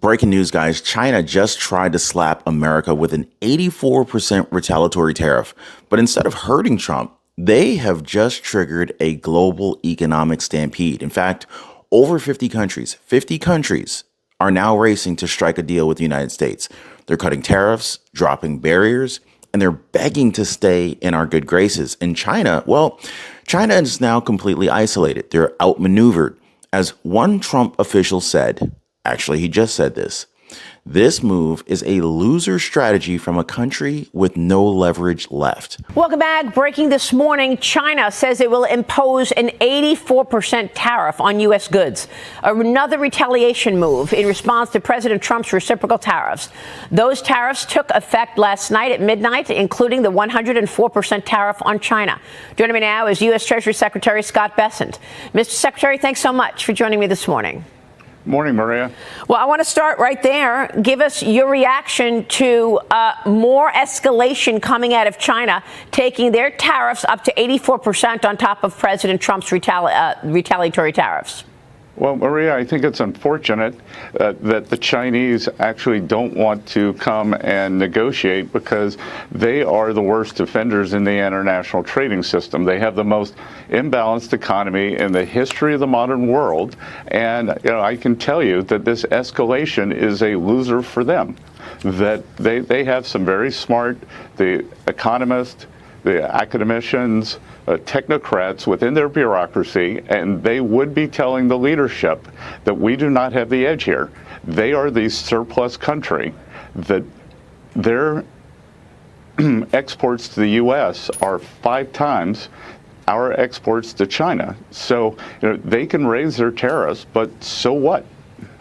Breaking news, guys. China just tried to slap America with an 84% retaliatory tariff. But instead of hurting Trump, they have just triggered a global economic stampede. In fact, over 50 countries are now racing to strike a deal with the United States. They're cutting tariffs, dropping barriers, and they're begging to stay in our good graces. And China, well, China is now completely isolated. They're outmaneuvered. As one Trump official said, actually, he just said this move is a loser strategy from a country with no leverage left. Welcome back. Breaking this morning, China says it will impose an 84% tariff on U.S. goods. Another retaliation move in response to President Trump's reciprocal tariffs. Those tariffs took effect last night at midnight, including the 104% tariff on China. Joining me now is U.S. Treasury Secretary Scott Bessent. Mr. Secretary, thanks so much for joining me this morning. Morning, Maria. Well, I want to start right there. Give us your reaction to more escalation coming out of China, taking their tariffs up to 84% on top of President Trump's retaliatory tariffs. Well, Maria, I think it's unfortunate that the Chinese actually don't want to come and negotiate because they are the worst offenders in the international trading system. They have the most imbalanced economy in the history of the modern world. And I can tell you that this escalation is a loser for them, that they have some very smart, the economists, the academicians, technocrats within their bureaucracy, and they would be telling the leadership that we do not have the edge here. They are the surplus country, that their exports to the U.S. are 5 times our exports to China. So they can raise their tariffs, but so what?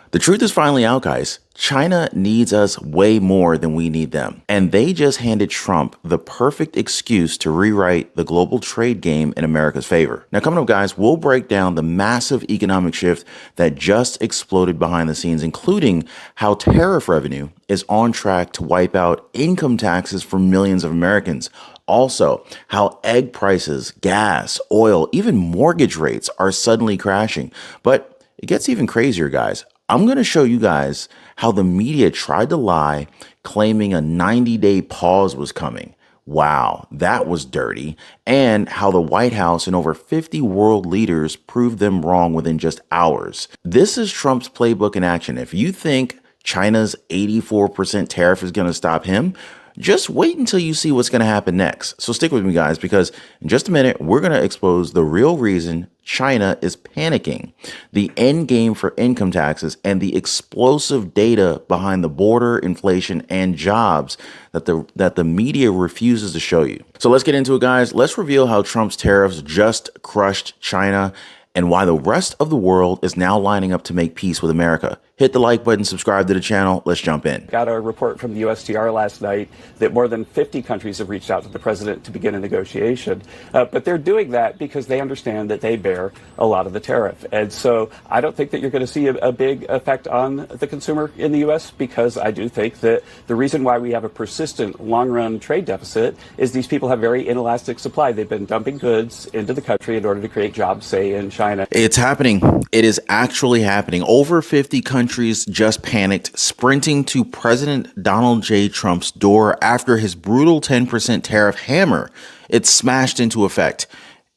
The truth is finally out, guys. China needs us way more than we need them. And they just handed Trump the perfect excuse to rewrite the global trade game in America's favor. Now, coming up, guys, we'll break down the massive economic shift that just exploded behind the scenes, including how tariff revenue is on track to wipe out income taxes for millions of Americans. Also, how egg prices, gas, oil, even mortgage rates are suddenly crashing. But it gets even crazier, guys. I'm going to show you guys how the media tried to lie, claiming a 90-day pause was coming. Wow, that was dirty. And how the White House and over 50 world leaders proved them wrong within just hours. This is Trump's playbook in action. If you think China's 84% tariff is going to stop him, just wait until you see what's going to happen next. So stick with me, guys, because in just a minute, we're going to expose the real reason China is panicking, the end game for income taxes, and the explosive data behind the border, inflation, and jobs that the media refuses to show you. So let's get into it, guys. Let's reveal how Trump's tariffs just crushed China and why the rest of the world is now lining up to make peace with America. Hit the like button, subscribe to the channel. Let's jump in. Got a report from the USTR last night that more than 50 countries have reached out to the president to begin a negotiation. But they're doing that because they understand that they bear a lot of the tariff. And so I don't think that you're going to see a big effect on the consumer in the U.S. because I do think that the reason why we have a persistent long-run trade deficit is these people have very inelastic supply. They've been dumping goods into the country in order to create jobs, say, in China. It's happening. It is actually happening. Over 50 countries just panicked, sprinting to President Donald J. Trump's door after his brutal 10% tariff hammer. It smashed into effect.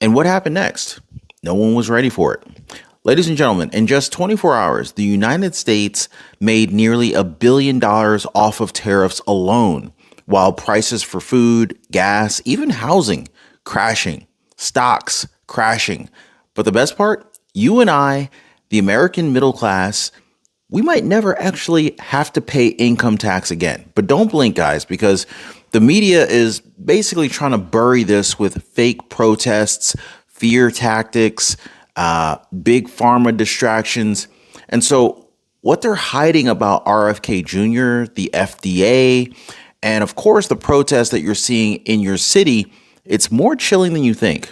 And what happened next? No one was ready for it. Ladies and gentlemen, in just 24 hours, the United States made nearly $1 billion off of tariffs alone, while prices for food, gas, even housing crashing, stocks crashing. But the best part, you and I, the American middle class, we might never actually have to pay income tax again. But don't blink, guys, because the media is basically trying to bury this with fake protests, fear tactics, big pharma distractions. And so what they're hiding about RFK Jr., the FDA, and of course the protests that you're seeing in your city, it's more chilling than you think.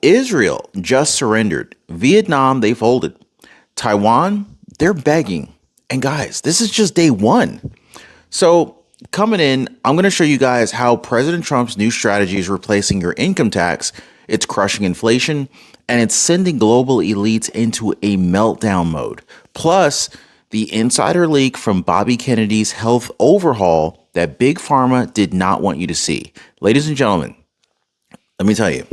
Israel just surrendered. Vietnam, they folded. Taiwan, they're begging. And guys, this is just day one. So coming in, I'm going to show you guys how President Trump's new strategy is replacing your income tax. It's crushing inflation and it's sending global elites into a meltdown mode. Plus, The insider leak from Bobby Kennedy's health overhaul that Big Pharma did not want you to see. Ladies and gentlemen, let me tell you,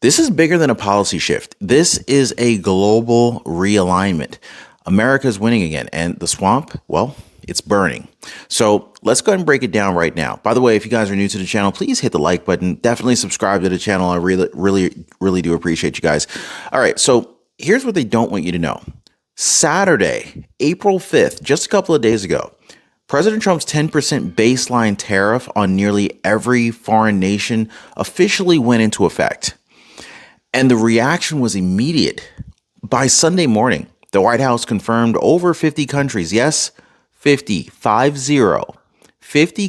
this is bigger than a policy shift. This is a global realignment. America's winning again, and the swamp, well, it's burning. So let's go ahead and break it down right now. By the way, if you guys are new to the channel, please hit the like button. Definitely subscribe to the channel. I really do appreciate you guys. All right, so here's what they don't want you to know. Saturday, April 5th, just a couple of days ago, President Trump's 10% baseline tariff on nearly every foreign nation officially went into effect. And the reaction was immediate. By Sunday morning, the White House confirmed over 50 countries, yes, 50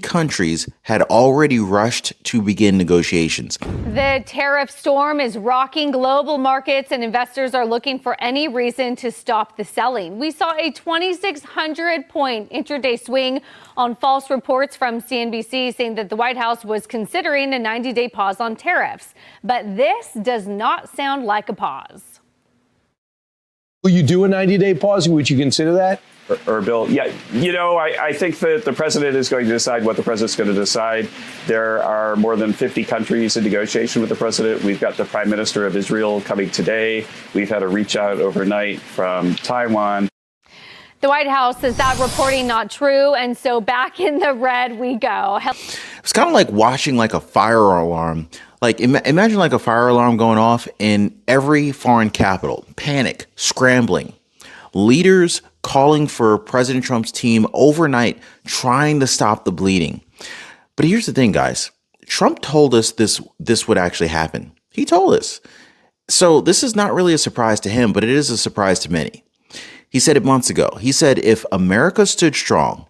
countries had already rushed to begin negotiations. The tariff storm is rocking global markets, and investors are looking for any reason to stop the selling. We saw a 2,600-point intraday swing on false reports from CNBC saying that the White House was considering a 90-day pause on tariffs. But this does not sound like a pause. Will you do a 90-day pause? Would you consider that? Or Bill, yeah, I think that the president is going to decide what the president's going to decide. There are more than 50 countries in negotiation with the president. We've got the prime minister of Israel coming today. We've had a reach out overnight from Taiwan. The White House says that reporting not true, and so back in the red we go. It's kind of like watching like a fire alarm. Like imagine like a fire alarm going off in every foreign capital. Panic, scrambling. Leaders calling for President Trump's team overnight, trying to stop the bleeding. But here's the thing, guys. Trump told us this would actually happen. He told us. So this is not really a surprise to him, but it is a surprise to many. He said it months ago. He said if America stood strong,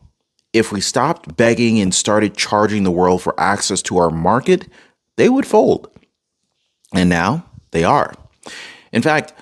if we stopped begging and started charging the world for access to our market, they would fold. And now they are. In fact,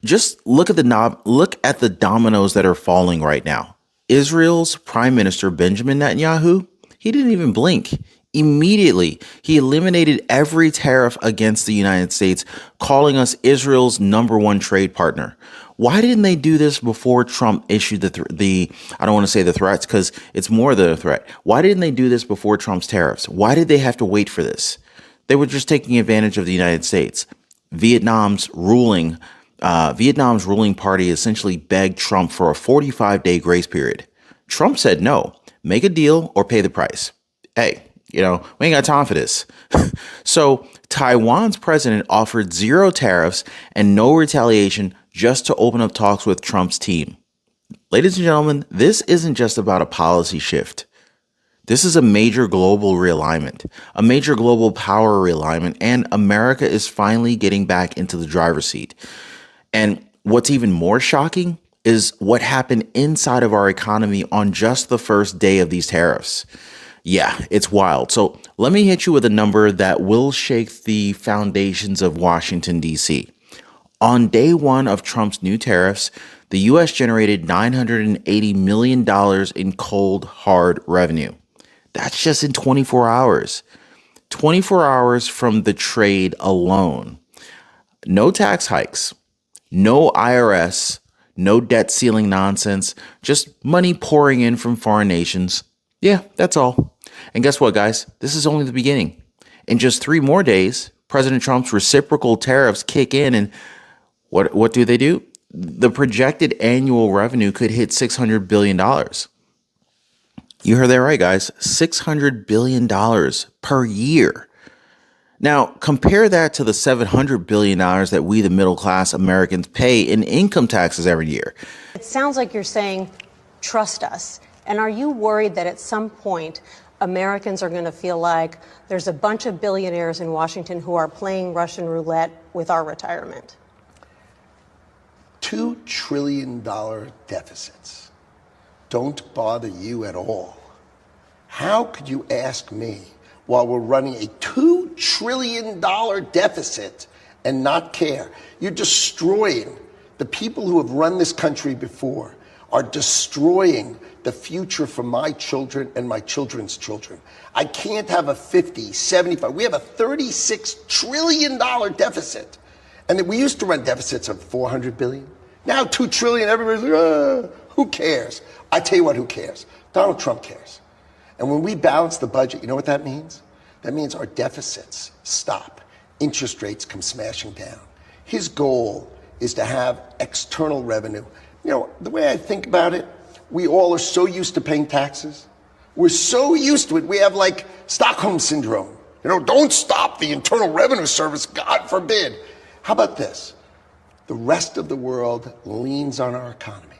just look at the dominoes that are falling right now. Israel's Prime Minister Benjamin Netanyahu, he didn't even blink. Immediately, he eliminated every tariff against the United States, calling us Israel's #1 trade partner. Why didn't they do this before Trump issued the I don't want to say the threats because it's more the threat. Why didn't they do this before Trump's tariffs? Why did they have to wait for this? They were just taking advantage of the United States. Vietnam's ruling party essentially begged Trump for a 45-day grace period. Trump said no, make a deal or pay the price. Hey, we ain't got time for this. So Taiwan's president offered 0 tariffs and no retaliation just to open up talks with Trump's team. Ladies and gentlemen, this isn't just about a policy shift. This is a major global realignment, a major global power realignment, and America is finally getting back into the driver's seat. And what's even more shocking is what happened inside of our economy on just the first day of these tariffs. Yeah, it's wild. So let me hit you with a number that will shake the foundations of Washington, D.C. On day one of Trump's new tariffs, the U.S. generated $980 million in cold, hard revenue. That's just in 24 hours. 24 hours from the trade alone. No tax hikes. No IRS, no debt ceiling nonsense, just money pouring in from foreign nations. Yeah, that's all. And guess what, guys? This is only the beginning. In just 3 more days, President Trump's reciprocal tariffs kick in, and what do? The projected annual revenue could hit $600 billion. You heard that right, guys. $600 billion per year. Now, compare that to the $700 billion that we, the middle class Americans, pay in income taxes every year. It sounds like you're saying, trust us. And are you worried that at some point Americans are going to feel like there's a bunch of billionaires in Washington who are playing Russian roulette with our retirement? $2 trillion deficits don't bother you at all. How could you ask me, while we're running a $2 trillion deficit, and not care? You're destroying the people who have run this country before, are destroying the future for my children and my children's children. I can't have a 50, 75. We have a $36 trillion deficit. And we used to run deficits of $400 billion. Now $2 trillion, everybody's like, Who cares? I tell you what, who cares? Donald Trump cares. And when we balance the budget, you know what that means? That means our deficits stop. Interest rates come smashing down. His goal is to have external revenue. You know, the way I think about it, we all are so used to paying taxes. We're so used to it. We have like Stockholm syndrome. You know, don't stop the Internal Revenue Service, God forbid. How about this? The rest of the world leans on our economy,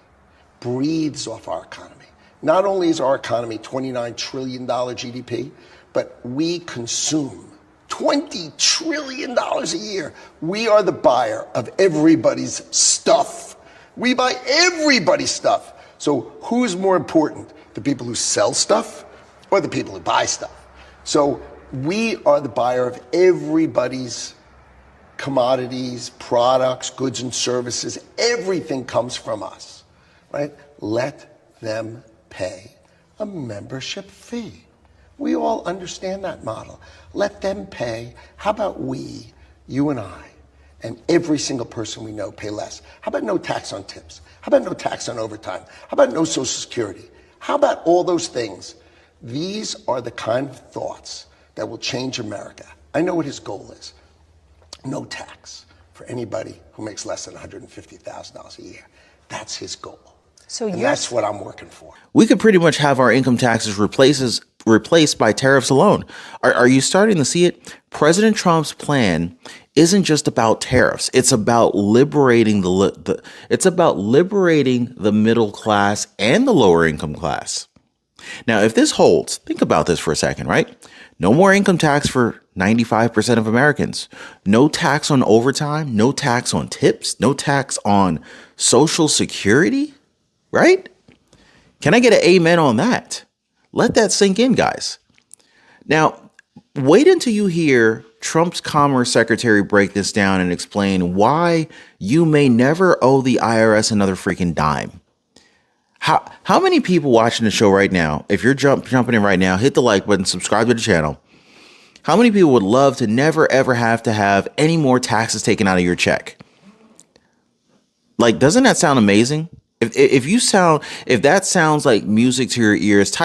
breathes off our economy. Not only is our economy $29 trillion GDP, but we consume $20 trillion a year. We are the buyer of everybody's stuff. We buy everybody's stuff. So who's more important? The people who sell stuff or the people who buy stuff? So we are the buyer of everybody's commodities, products, goods and services. Everything comes from us, right? Let them pay a membership fee. We all understand that model. Let them pay. How about we, you and I, and every single person we know pay less? How about no tax on tips? How about no tax on overtime? How about no Social Security? How about all those things? These are the kind of thoughts that will change America. I know what his goal is. No tax for anybody who makes less than $150,000 a year. That's his goal. So that's what I'm working for. We could pretty much have our income taxes replaced by tariffs alone. Are you starting to see it? President Trump's plan isn't just about tariffs. It's about liberating the middle class and the lower income class. Now, if this holds, think about this for a second, right? No more income tax for 95% of Americans. No tax on overtime. No tax on tips. No tax on Social Security, right? Can I get an amen on that? Let that sink in, guys. Now, wait until you hear Trump's Commerce Secretary break this down and explain why you may never owe the IRS another freaking dime. How many people watching the show right now, if you're jumping in right now, hit the like button, subscribe to the channel. How many people would love to never, ever have to have any more taxes taken out of your check? Like, doesn't that sound amazing? If that sounds like music to your ears,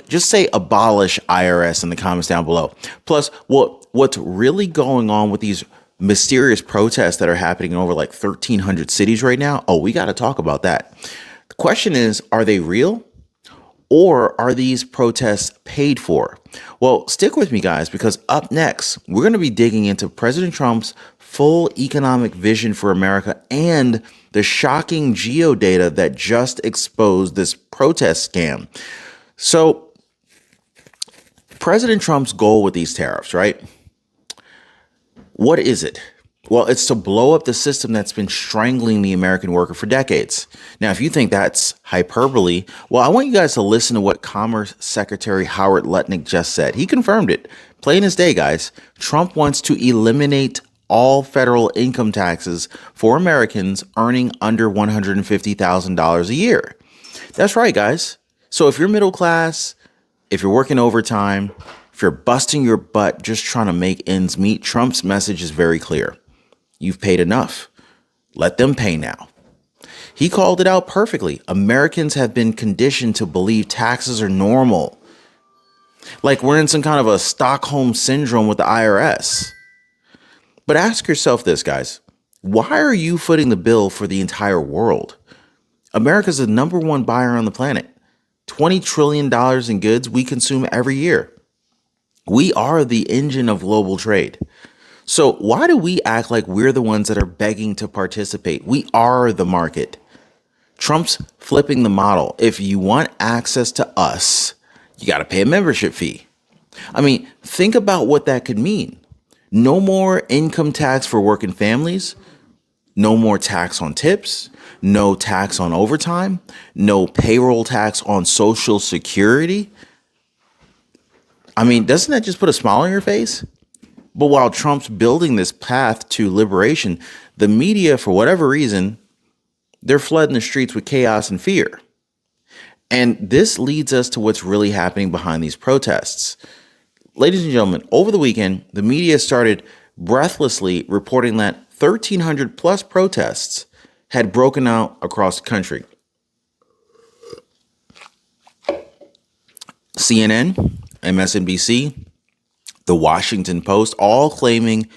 just say abolish IRS in the comments down below. Plus, what's really going on with these mysterious protests that are happening in over like 1,300 cities right now? Oh, we got to talk about that. The question is, are they real? Or are these protests paid for? Well, stick with me, guys, because up next, we're going to be digging into President Trump's full economic vision for America and the shocking geodata that just exposed this protest scam. So, President Trump's goal with these tariffs, right? What is it? Well, it's to blow up the system that's been strangling the American worker for decades. Now, if you think that's hyperbole, well, I want you guys to listen to what Commerce Secretary Howard Lutnick just said. He confirmed it. Plain as day, guys. Trump wants to eliminate all federal income taxes for Americans earning under $150,000 a year. That's right, guys. So if you're middle class, if you're working overtime, if you're busting your butt just trying to make ends meet, Trump's message is very clear. You've paid enough. Let them pay now. He called it out perfectly. Americans have been conditioned to believe taxes are normal. Like we're in some kind of a Stockholm syndrome with the IRS. But ask yourself this, guys. Why are you footing the bill for the entire world? America's the number one buyer on the planet. $20 trillion in goods we consume every year. We are the engine of global trade. So why do we act like we're the ones that are begging to participate? We are the market. Trump's flipping the model. If you want access to us, you got to pay a membership fee. I mean, think about what that could mean. No more income tax for working families. No more tax on tips. No tax on overtime. No payroll tax on Social Security. I mean, doesn't that just put a smile on your face? But while Trump's building this path to liberation, the media, for whatever reason, they're flooding the streets with chaos and fear. And this leads us to what's really happening behind these protests. Ladies and gentlemen, over the weekend, the media started breathlessly reporting that 1,300 plus protests had broken out across the country. CNN, MSNBC, The Washington Post, all claiming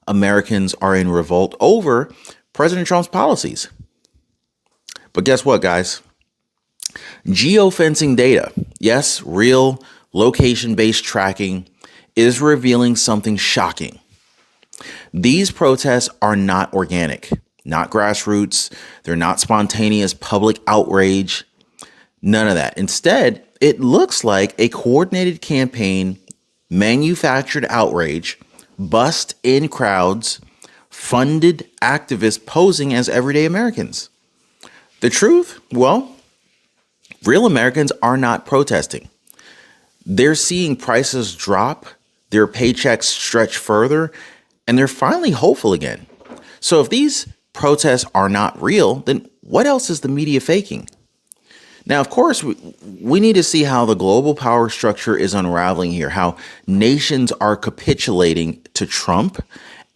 Americans are in revolt over President Trump's policies. But guess what, guys? Geofencing data, yes, real location-based tracking, is revealing something shocking. These protests are not organic, not grassroots. They're not spontaneous public outrage. None of that. Instead, it looks like a coordinated campaign, manufactured outrage, bust in crowds, funded activists posing as everyday Americans. The truth? Well, real Americans are not protesting. They're seeing prices drop, their paychecks stretch further, and they're finally hopeful again. So if these protests are not real, then what else is the media faking? Now, of course, we need to see how the global power structure is unraveling here, how nations are capitulating to Trump,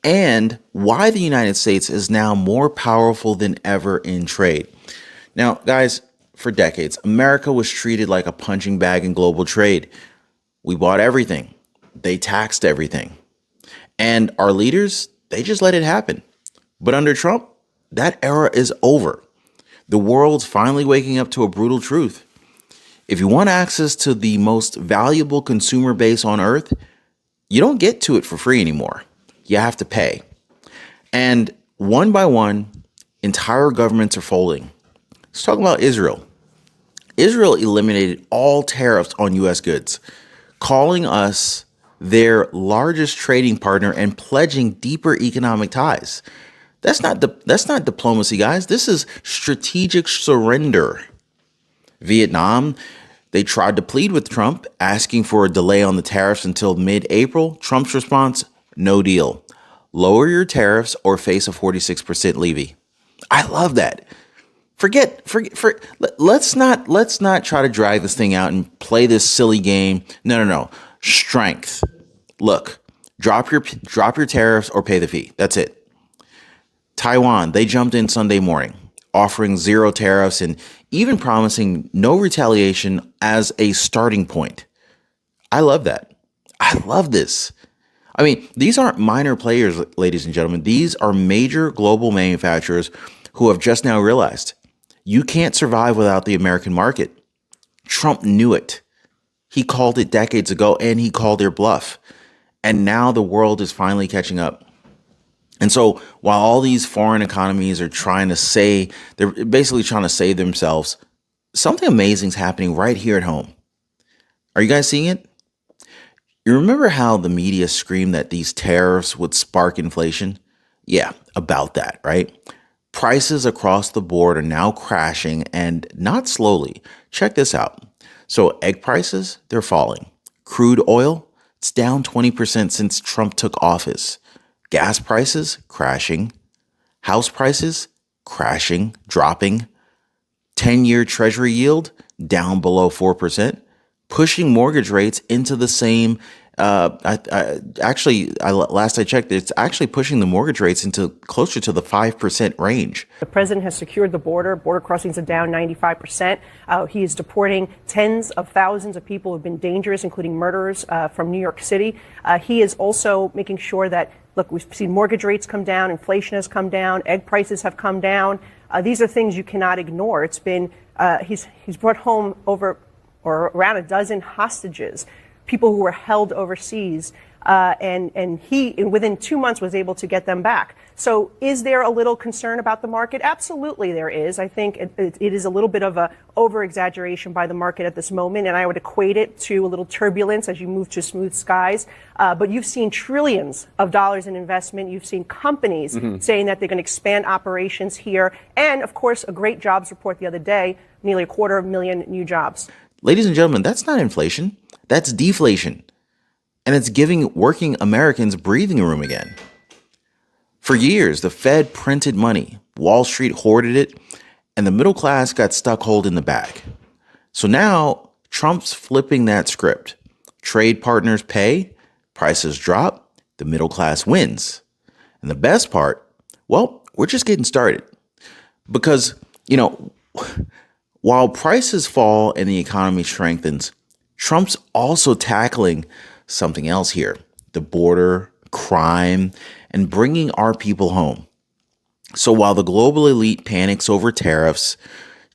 and why the United States is now more powerful than ever in trade. Now, guys, for decades, America was treated like a punching bag in global trade. We bought everything. They taxed everything. And our leaders, they just let it happen. But under Trump, that era is over. The world's finally waking up to a brutal truth. If you want access to the most valuable consumer base on earth, you don't get to it for free anymore. You have to pay. And one by one, entire governments are folding. Let's talk about Israel. Israel eliminated all tariffs on U.S. goods, calling us their largest trading partner and pledging deeper economic ties. That's not diplomacy, guys. This is strategic surrender. Vietnam, they tried to plead with Trump, asking for a delay on the tariffs until mid-April. Trump's response, no deal. Lower your tariffs or face a 46% levy. I love that. Let's not try to drag this thing out and play this silly game. No. Strength. Look, drop your tariffs or pay the fee. That's it. Taiwan, they jumped in Sunday morning, offering zero tariffs and even promising no retaliation as a starting point. I love that. I love this. I mean, these aren't minor players, ladies and gentlemen. These are major global manufacturers who have just now realized you can't survive without the American market. Trump knew it. He called it decades ago, and he called their bluff. And now the world is finally catching up. And so while all these foreign economies are they're basically trying to save themselves, something amazing is happening right here at home. Are you guys seeing it? You remember how the media screamed that these tariffs would spark inflation? Yeah, about that, right? Prices across the board are now crashing, and not slowly. Check this out. So egg prices, they're falling. Crude oil, it's down 20% since Trump took office. Gas prices, crashing. House prices, crashing, dropping. 10-year Treasury yield, down below 4%. Pushing mortgage rates into the same. Last I checked, it's actually pushing the mortgage rates into closer to the 5% range. The president has secured the border. Border crossings are down 95%. He is deporting tens of thousands of people who have been dangerous, including murderers from New York City. He is also making sure that, look, we've seen mortgage rates come down, inflation has come down, egg prices have come down. These are things you cannot ignore. It's been he's brought home around a dozen hostages, people who were held overseas, and he, within 2 months, was able to get them back. So is there a little concern about the market? Absolutely there is. I think it is a little bit of a over-exaggeration by the market at this moment, and I would equate it to a little turbulence as you move to smooth skies. But you've seen trillions of dollars in investment. You've seen companies saying that they're going to expand operations here. And, of course, a great jobs report the other day, nearly 250,000 new jobs. Ladies and gentlemen, that's not inflation. That's deflation. And it's giving working Americans breathing room again. For years, the Fed printed money, Wall Street hoarded it, and the middle class got stuck holding the bag. So now Trump's flipping that script. Trade partners pay, prices drop, the middle class wins. And the best part, well, we're just getting started. Because, while prices fall and the economy strengthens, Trump's also tackling something else here: the border, crime, and bringing our people home. So while the global elite panics over tariffs,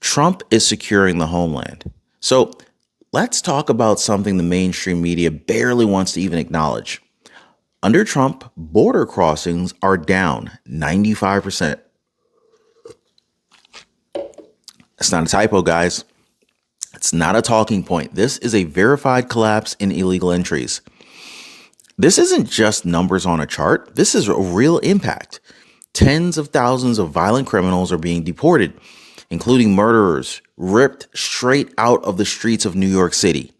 Trump is securing the homeland. So let's talk about something the mainstream media barely wants to even acknowledge. Under Trump, border crossings are down 95%. It's not a typo, guys. It's not a talking point. This is a verified collapse in illegal entries. This isn't just numbers on a chart. This is a real impact. Tens of thousands of violent criminals are being deported, including murderers, ripped straight out of the streets of New York City.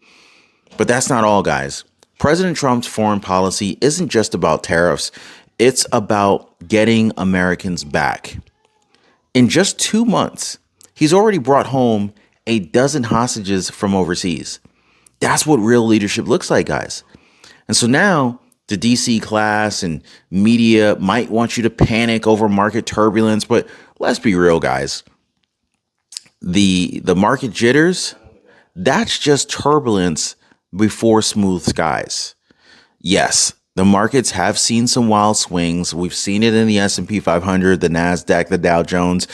But that's not all, guys. President Trump's foreign policy isn't just about tariffs. It's about getting Americans back. In just 2 months, he's already brought home a dozen hostages from overseas. That's what real leadership looks like, guys. And so now the DC class and media might want you to panic over market turbulence, but let's be real, guys. The market jitters, that's just turbulence before smooth skies. Yes, the markets have seen some wild swings. We've seen it in the S&P 500, the NASDAQ, the Dow Jones.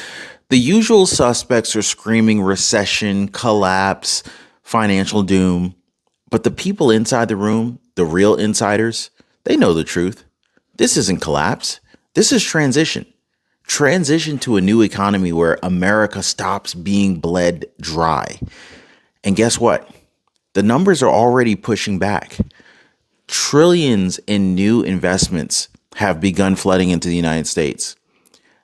The usual suspects are screaming recession, collapse, financial doom. But the people inside the room, the real insiders, they know the truth. This isn't collapse. This is transition. Transition to a new economy where America stops being bled dry. And guess what? The numbers are already pushing back. Trillions in new investments have begun flooding into the United States.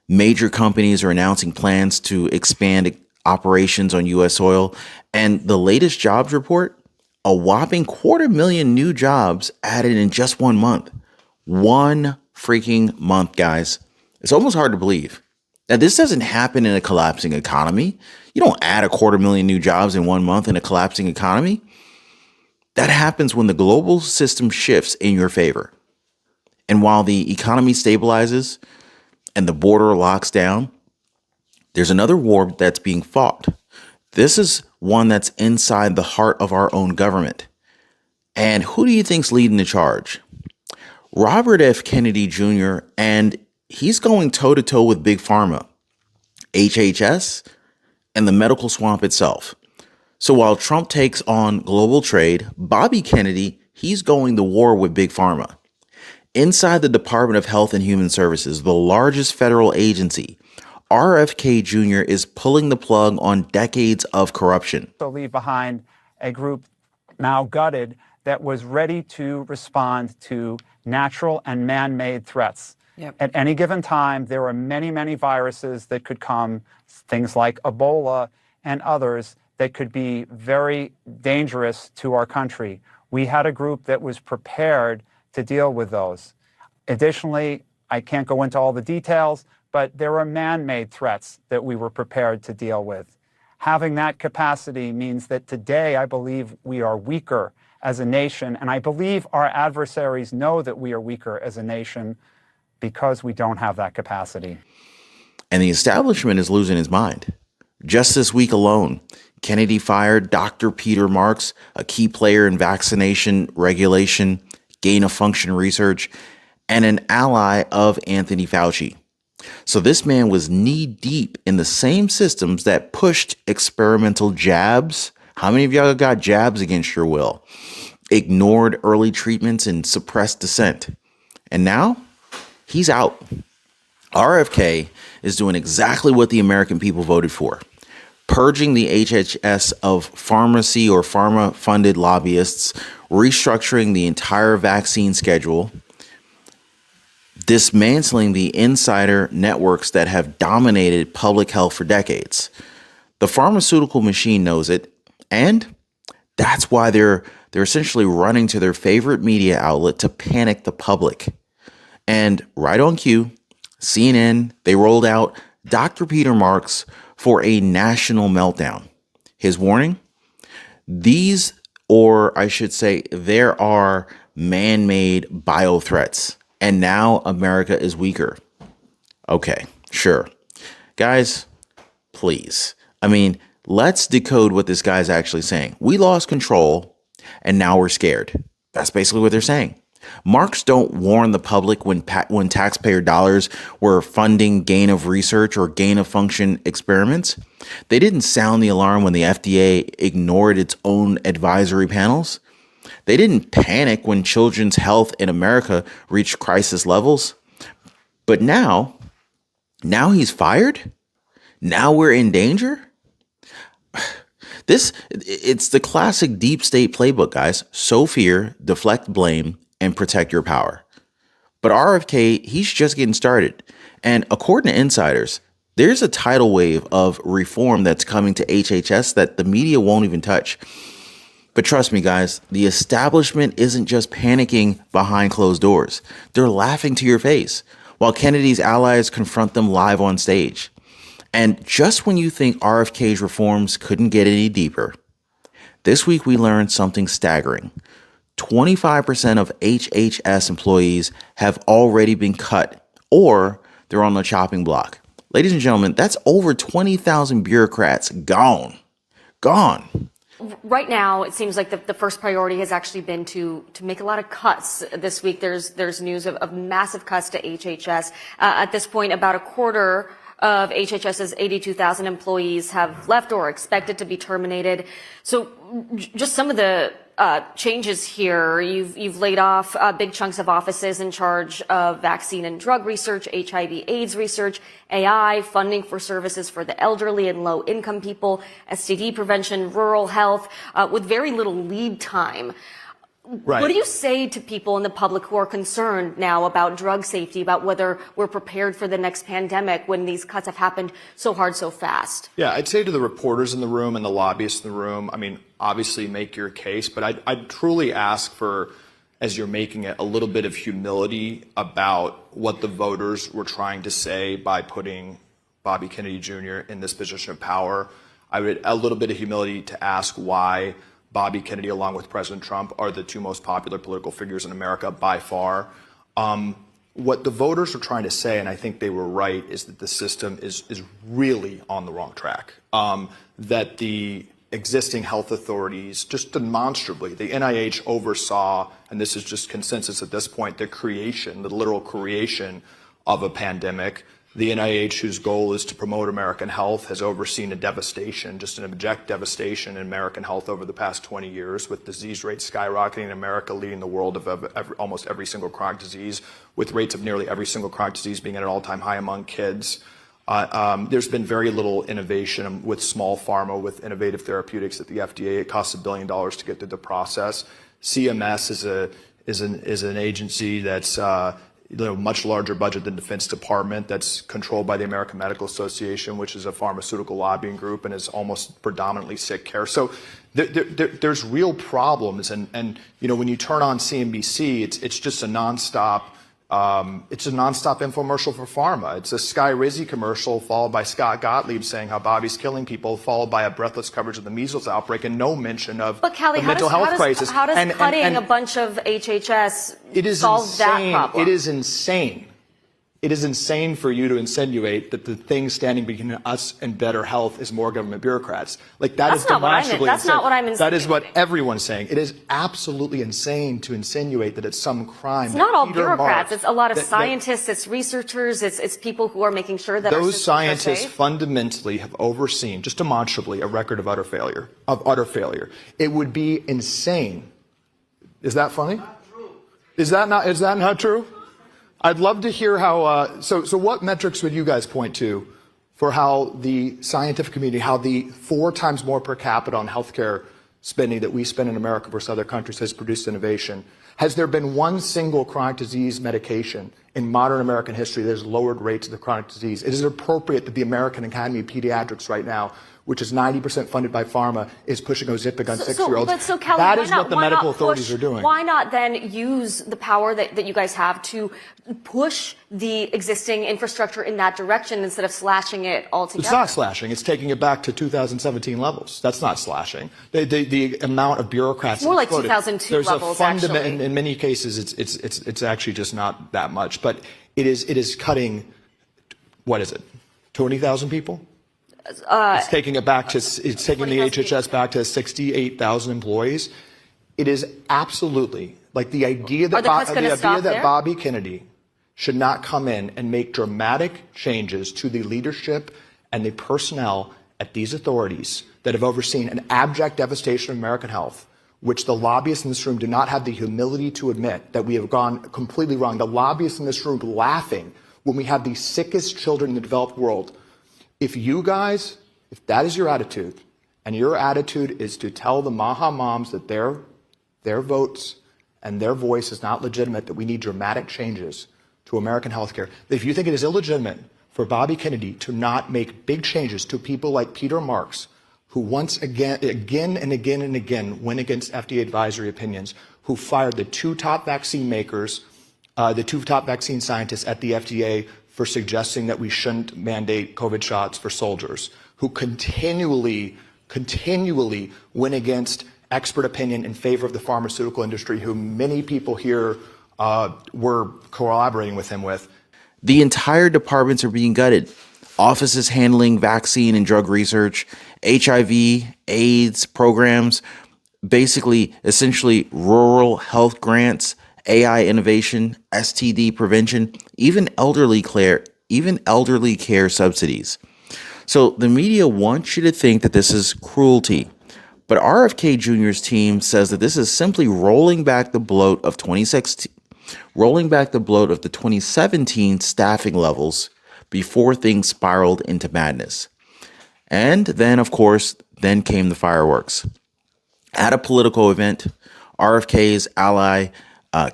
Major companies are announcing plans to expand operations on U.S. soil. And the latest jobs report, a whopping 250,000 new jobs added in just 1 month. 1 freaking month, guys. It's almost hard to believe. Now, this doesn't happen in a collapsing economy. You don't add 250,000 new jobs in 1 month in a collapsing economy. That happens when the global system shifts in your favor. And while the economy stabilizes and the border locks down, there's another war that's being fought. This is one that's inside the heart of our own government. And who do you think's leading the charge? Robert F. Kennedy Jr., and he's going toe-to-toe with Big Pharma, HHS, and the medical swamp itself. So while Trump takes on global trade, Bobby Kennedy, he's going to war with Big Pharma. Inside the Department of Health and Human Services, the largest federal agency, RFK Jr. is pulling the plug on decades of corruption. So leave behind a group now gutted that was ready to respond to natural and man-made threats. Yep. At any given time, there are many, many viruses that could come, things like Ebola and others that could be very dangerous to our country. We had a group that was prepared to deal with those. Additionally, I can't go into all the details, but there are man-made threats that we were prepared to deal with. Having that capacity means that today I believe we are weaker as a nation, and I believe our adversaries know that we are weaker as a nation because we don't have that capacity. And the establishment is losing its mind. Just this week alone, Kennedy fired Dr. Peter Marks, a key player in vaccination regulation, gain-of-function research, and an ally of Anthony Fauci. So this man was knee-deep in the same systems that pushed experimental jabs. How many of y'all got jabs against your will? Ignored early treatments and suppressed dissent. And now, he's out. RFK is doing exactly what the American people voted for. Purging the HHS of pharmacy or pharma-funded lobbyists, restructuring the entire vaccine schedule, dismantling the insider networks that have dominated public health for decades. The pharmaceutical machine knows it, and that's why they're essentially running to their favorite media outlet to panic the public. And right on cue, CNN, they rolled out Dr. Peter Marks for a national meltdown. His warning? These, or I should say, there are man-made bio threats, and now America is weaker. Okay, sure. Guys, please. I mean, let's decode what this guy's actually saying. We lost control, and now we're scared. That's basically what they're saying. Marks don't warn the public when taxpayer dollars were funding gain of research or gain of function experiments. They didn't sound the alarm when the FDA ignored its own advisory panels. They didn't panic when children's health in America reached crisis levels. But now he's fired? Now we're in danger? It's the classic deep state playbook, guys. Sow fear, deflect blame, and protect your power. But RFK, he's just getting started. And according to insiders, there's a tidal wave of reform that's coming to HHS that the media won't even touch. But trust me, guys, the establishment isn't just panicking behind closed doors. They're laughing to your face while Kennedy's allies confront them live on stage. And just when you think RFK's reforms couldn't get any deeper, this week we learned something staggering. 25% of HHS employees have already been cut or they're on the chopping block. Ladies and gentlemen, that's over 20,000 bureaucrats gone. Right now, it seems like the first priority has actually been to make a lot of cuts. This week, there's news of massive cuts to HHS. At this point, about a quarter of HHS's 82,000 employees have left or are expected to be terminated. So just some of the changes here. You've laid off big chunks of offices in charge of vaccine and drug research, HIV/AIDS research, AI, funding for services for the elderly and low-income people, STD prevention, rural health, with very little lead time. Right. What do you say to people in the public who are concerned now about drug safety, about whether we're prepared for the next pandemic when these cuts have happened so hard, so fast? Yeah, I'd say to the reporters in the room and the lobbyists in the room, I mean, obviously make your case, but I'd truly ask for, as you're making it, a little bit of humility about what the voters were trying to say by putting Bobby Kennedy Jr. in this position of power. I would a little bit of humility to ask why Bobby Kennedy, along with President Trump, are the two most popular political figures in America by far. What the voters are trying to say, and I think they were right, is that the system is really on the wrong track. That the existing health authorities, just demonstrably, the NIH oversaw, and this is just consensus at this point, the literal creation of a pandemic. The NIH, whose goal is to promote American health, has overseen a devastation, just an abject devastation in American health over the past 20 years, with disease rates skyrocketing in America, leading the world of almost every single chronic disease, with rates of nearly every single chronic disease being at an all-time high among kids. There's been very little innovation with small pharma, with innovative therapeutics at the FDA. It costs $1 billion to get through the process. CMS is an agency that's much larger budget than Defense Department, that's controlled by the American Medical Association, which is a pharmaceutical lobbying group and is almost predominantly sick care. So there's real problems, and when you turn on CNBC, it's just a nonstop. It's a nonstop infomercial for pharma. It's a Sky Rizzi commercial followed by Scott Gottlieb saying how Bobby's killing people, followed by a breathless coverage of the measles outbreak and no mention of the mental health crisis. How does cutting a bunch of HHS solve that problem? It is insane. It is insane for you to insinuate that the thing standing between us and better health is more government bureaucrats. That's demonstrably insane. That's not what I'm insinuating. That is what everyone's saying. It is absolutely insane to insinuate that it's some crime. It's not all bureaucrats. It's a lot of scientists. It's researchers. It's people who are making sure that those scientists fundamentally have overseen, just demonstrably, a record of utter failure. It would be insane. Is that funny? Not true. Is that not true? I'd love to hear how, so what metrics would you guys point to for how the scientific community, how the 4 times more per capita on healthcare spending that we spend in America versus other countries has produced innovation? Has there been one single chronic disease medication in modern American history that has lowered rates of the chronic disease? It is appropriate that the American Academy of Pediatrics right now, which is 90% funded by pharma, is pushing Ozempic on 6-year-olds. Kelly, that is what the medical authorities are doing. Why not then use the power that you guys have to push the existing infrastructure in that direction instead of slashing it altogether? It's not slashing. It's taking it back to 2017 levels. That's not slashing. The amount of bureaucrats. It's more like 2002 levels, actually. In many cases, it's actually just not that much. But it is cutting, what is it, 20,000 people? It's taking the HHS back to 68,000 employees. It is absolutely like the idea that, there? Bobby Kennedy should not come in and make dramatic changes to the leadership and the personnel at these authorities that have overseen an abject devastation of American health, which the lobbyists in this room do not have the humility to admit that we have gone completely wrong. The lobbyists in this room laughing when we have the sickest children in the developed world. If that is your attitude, and your attitude is to tell the Maha moms that their votes and their voice is not legitimate, that we need dramatic changes to American healthcare, if you think it is illegitimate for Bobby Kennedy to not make big changes to people like Peter Marks, who once again and again went against FDA advisory opinions, who fired the two top vaccine makers, the two top vaccine scientists at the FDA for suggesting that we shouldn't mandate COVID shots for soldiers, who continually went against expert opinion in favor of the pharmaceutical industry, who many people here were collaborating with him with. The entire departments are being gutted. Offices handling vaccine and drug research, HIV, AIDS programs, basically, essentially rural health grants, AI innovation, STD prevention, even elderly care subsidies. So the media wants you to think that this is cruelty. But RFK Jr.'s team says that this is simply rolling back the bloat of 2016, rolling back the bloat of the 2017 staffing levels before things spiraled into madness. And then, of course, then came the fireworks. At a political event, RFK's ally,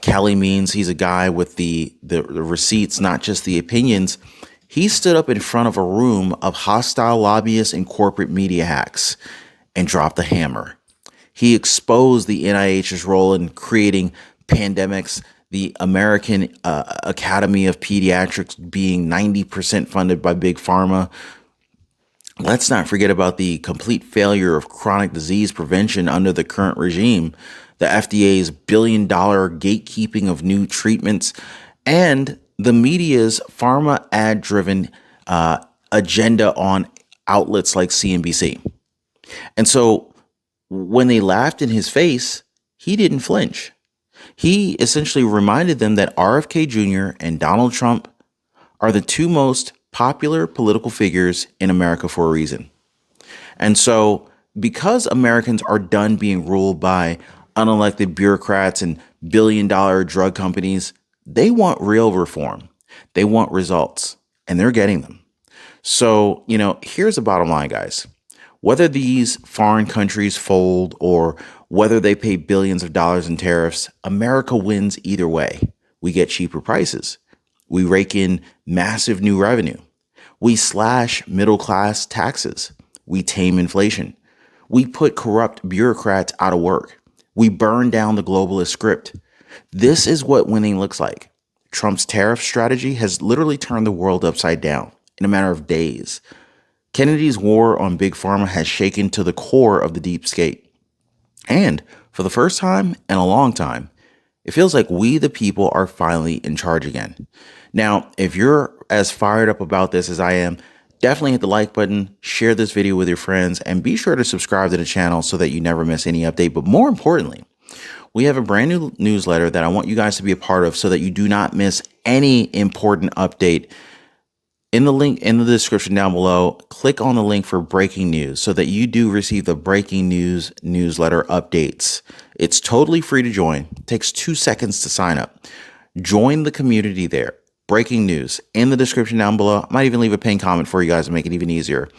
Kelly Means, he's a guy with the receipts, not just the opinions. He stood up in front of a room of hostile lobbyists and corporate media hacks and dropped the hammer. He exposed the NIH's role in creating pandemics, the American Academy of Pediatrics being 90% funded by Big Pharma. Let's not forget about the complete failure of chronic disease prevention under the current regime, the FDA's billion-dollar gatekeeping of new treatments, and the media's pharma ad-driven agenda on outlets like CNBC. And so when they laughed in his face, he didn't flinch. He essentially reminded them that RFK Jr. and Donald Trump are the two most popular political figures in America for a reason. And so because Americans are done being ruled by unelected bureaucrats and billion-dollar drug companies, they want real reform. They want results, and they're getting them. So, here's the bottom line, guys. Whether these foreign countries fold or whether they pay billions of dollars in tariffs, America wins either way. We get cheaper prices. We rake in massive new revenue. We slash middle-class taxes. We tame inflation. We put corrupt bureaucrats out of work. We burn down the globalist script. This is what winning looks like. Trump's tariff strategy has literally turned the world upside down in a matter of days. Kennedy's war on Big Pharma has shaken to the core of the deep state. And for the first time in a long time, it feels like we, the people, are finally in charge again. Now, if you're as fired up about this as I am, definitely hit the like button, share this video with your friends, and be sure to subscribe to the channel so that you never miss any update. But more importantly, we have a brand new newsletter that I want you guys to be a part of so that you do not miss any important update. In the link in the description down below, click on the link for breaking news so that you do receive the breaking news newsletter updates. It's totally free to join. It takes 2 seconds to sign up. Join the community there. Breaking news in the description down below. I might even leave a pinned comment for you guys to make it even easier.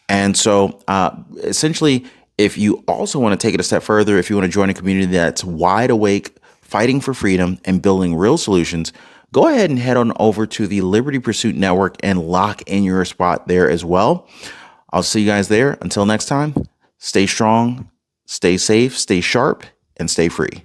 And so essentially, if you also want to take it a step further, if you want to join a community that's wide awake, fighting for freedom and building real solutions, go ahead and head on over to the Liberty Pursuit Network and lock in your spot there as well. I'll see you guys there. Until next time, stay strong, stay safe, stay sharp, and stay free.